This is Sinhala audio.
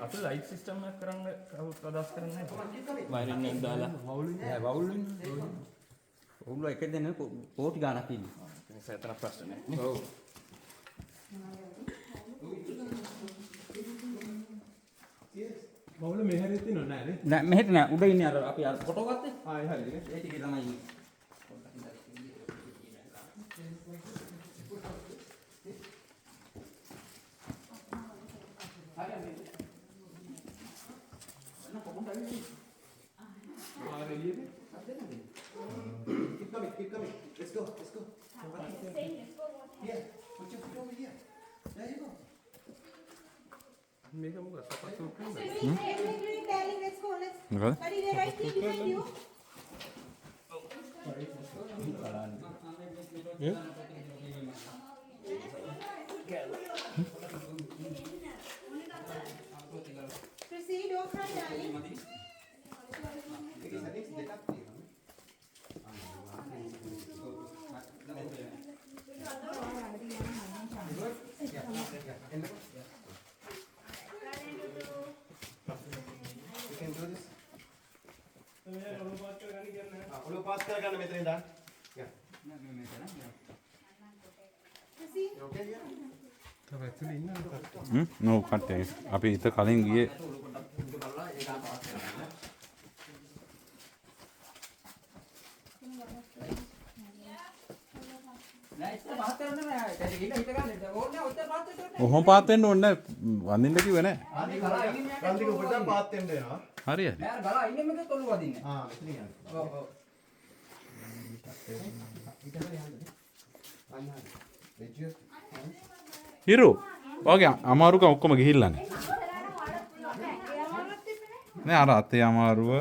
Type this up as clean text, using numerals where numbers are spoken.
අපේ ලයිට් සිස්ටම් එක කරන්න කවුරුත් අදහස් කරන්නේ නැහැ. වයරින් එක දාලා වවුල් ඔවුල එක දෙන කෝටි ගාණක් ඉන්නේ. සෑතන ප්‍රශ්න නැහැ. ඔව්. වවුල මෙහෙරෙත් තියෙනව නෑ නේ? නෑ මෙහෙට නෑ උඩ ඉන්නේ අර අපි අර ෆොටෝ ගත්තේ. ආයි හරි. ඒ ටිකේ තමයි ඉන්නේ. Keep coming. Let's go. Here. Put your foot over here. There you go. මේක මොකද සපත්තු කරන්නේ? Let's go. මොකද? Buddy, they're right here behind you. Proceed, don't cry, darling. You can do this. ඔලුව පාස් කරගන්න මෙතනින් දාන්න. Yeah. Proceed. You okay here? තව ඇතුලේ ඉන්නවද? නෝ කට්ටේ අපි ඉත කලින් ගියේ නෑ ඉතින් පහත් කරන්න නෑ. ඒක ගිහින් හිට ගන්න. ඕනේ ඔතන පහත් වෙන්න. ඔහොම පාත් වෙන්න ඕනේ වඳින්න කිව්වේ නෑ ආදී ගලා ඉන්නේ. රන්දික උඩට පාත් වෙන්න වෙනවා. හරි හරි නෑ ගලා ඉන්නේ මේක තොලු වදින්නේ. මෙතන යන්න. ඔව් ඔව්. හිරු ඔගේ අමාරුකම් ඔක්කොම ගිහිල්ලානේ නෑ අර අතේ අමාරුව